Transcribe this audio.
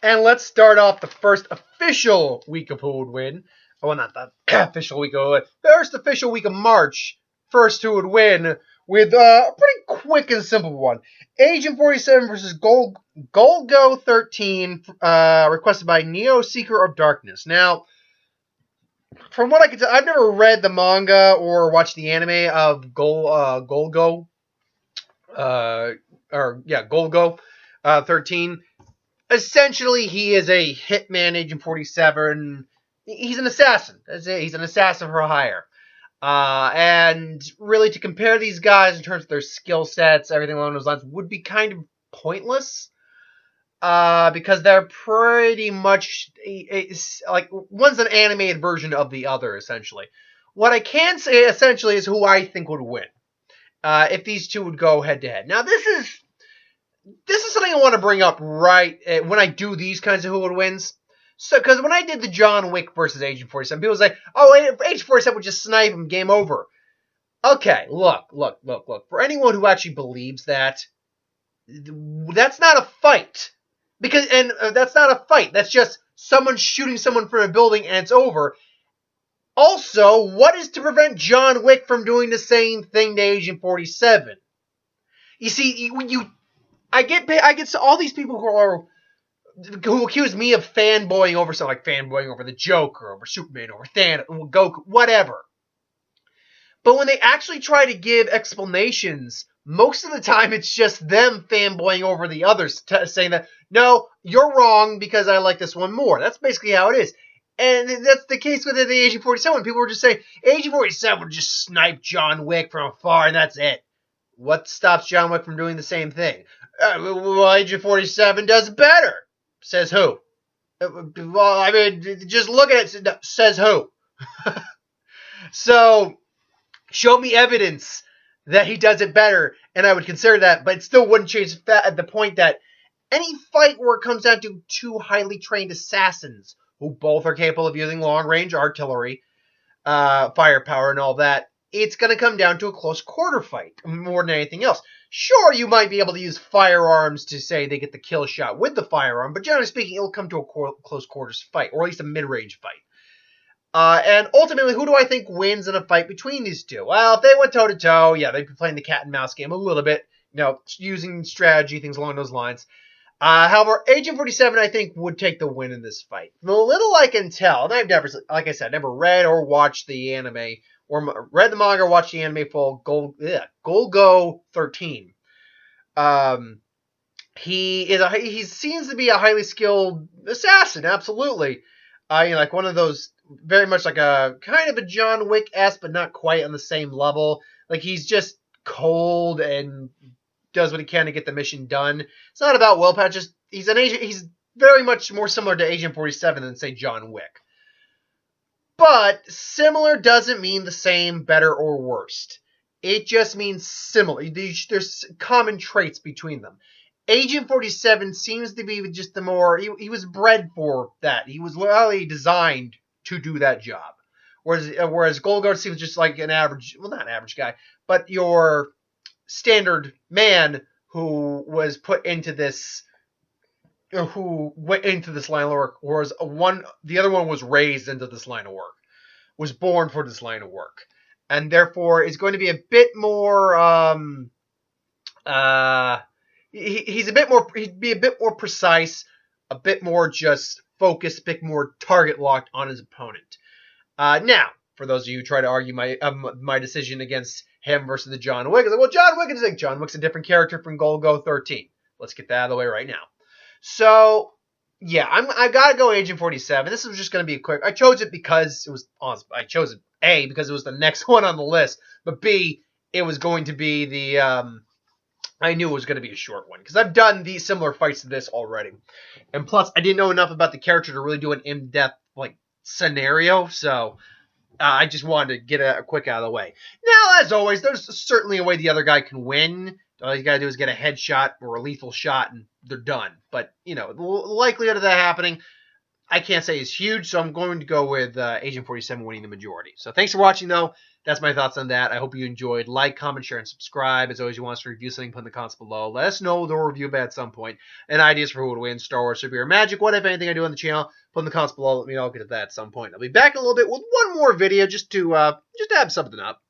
And let's start off the first official week of Who Would Win. Well, not the official week of Who Would Win. First official week of March. First Who Would Win with a pretty quick and simple one. Agent 47 versus Golgo 13, requested by Neo Seeker of Darkness. Now, from what I can tell, I've never read the manga or watched the anime of Golgo. Golgo 13. Essentially, he is a hitman, Agent 47. He's an assassin. He's an assassin for hire. And really, to compare these guys in terms of their skill sets, everything along those lines, would be kind of pointless. Because they're pretty much like one's an animated version of the other, essentially. What I can say, essentially, is who I think would win if these two would go head to head. Now, this is something I want to bring up right when I do these kinds of who would wins. So, because when I did the John Wick versus Agent 47, people say, "Oh, Agent 47 would just snipe him, game over." Okay, look. For anyone who actually believes that, that's not a fight. That's not a fight. That's just someone shooting someone from a building and it's over. Also, what is to prevent John Wick from doing the same thing to Agent 47? You see, I get all these people who accuse me of fanboying over something, like fanboying over the Joker, over Superman, over Thanos, Goku, whatever. But when they actually try to give explanations, most of the time it's just them fanboying over the others, saying that, no, you're wrong because I like this one more. That's basically how it is. And that's the case with the Agent 47. People were just saying, Agent 47 would just snipe John Wick from afar and that's it. What stops John Wick from doing the same thing? Well, Agent 47 does better. Says who? Well, I mean, just look at it. Says who? So, show me evidence that he does it better, and I would consider that, but it still wouldn't change the point that any fight where it comes down to two highly trained assassins who both are capable of using long-range artillery, firepower, and all that, it's going to come down to a close quarter fight more than anything else. Sure, you might be able to use firearms to say they get the kill shot with the firearm, but generally speaking, it'll come to a close quarters fight, or at least a mid-range fight. And ultimately, who do I think wins in a fight between these two? Well, if they went toe-to-toe, yeah, they'd be playing the cat and mouse game a little bit, using strategy, things along those lines. However, Agent 47, I think, would take the win in this fight. From the little I can tell, and I've never, like I said, never read or watched the anime, or read the manga or watched the anime for Golgo 13. He seems to be a highly skilled assassin, absolutely. Like one of those, very much like a kind of a John Wick-esque, but not quite on the same level. Like he's just cold and does what he can to get the mission done. It's not about willpower. Just he's an agent. He's very much more similar to Agent 47 than say John Wick. But similar doesn't mean the same, better, or worst. It just means similar. There's common traits between them. Agent 47 seems to be just the more... He was bred for that. He was literally designed to do that job. Whereas Golgo seems just like an average... Well, not an average guy, but your standard man who was put into this... Who went into this line of work, whereas the other one was raised into this line of work, was born for this line of work, and therefore is going to be a bit more. He'd be a bit more precise, a bit more just focused, a bit more target locked on his opponent. Now, for those of you who try to argue my decision against him versus the John Wick, well, John Wick's a different character from Golgo 13. Let's get that out of the way right now. So, yeah, I gotta go Agent 47. This was just gonna be a quick. I chose it because it was awesome. I chose it A because it was the next one on the list, but B, it was going to be the. I knew it was going to be a short one because I've done these similar fights to this already, and plus I didn't know enough about the character to really do an in-depth scenario, so I just wanted to get a quick out of the way. Now, as always, there's certainly a way the other guy can win. All you gotta do is get a headshot or a lethal shot, and they're done. But the likelihood of that happening, I can't say is huge, so I'm going to go with Agent 47 winning the majority. So thanks for watching, though. That's my thoughts on that. I hope you enjoyed. Like, comment, share, and subscribe. As always, you want us to review something, put in the comments below. Let us know the review at some point. And ideas for who would win, Star Wars, Super, or Magic. What, if anything, I do on the channel. Put in the comments below. Let me know. I'll get to that at some point. I'll be back in a little bit with one more video just to have something up.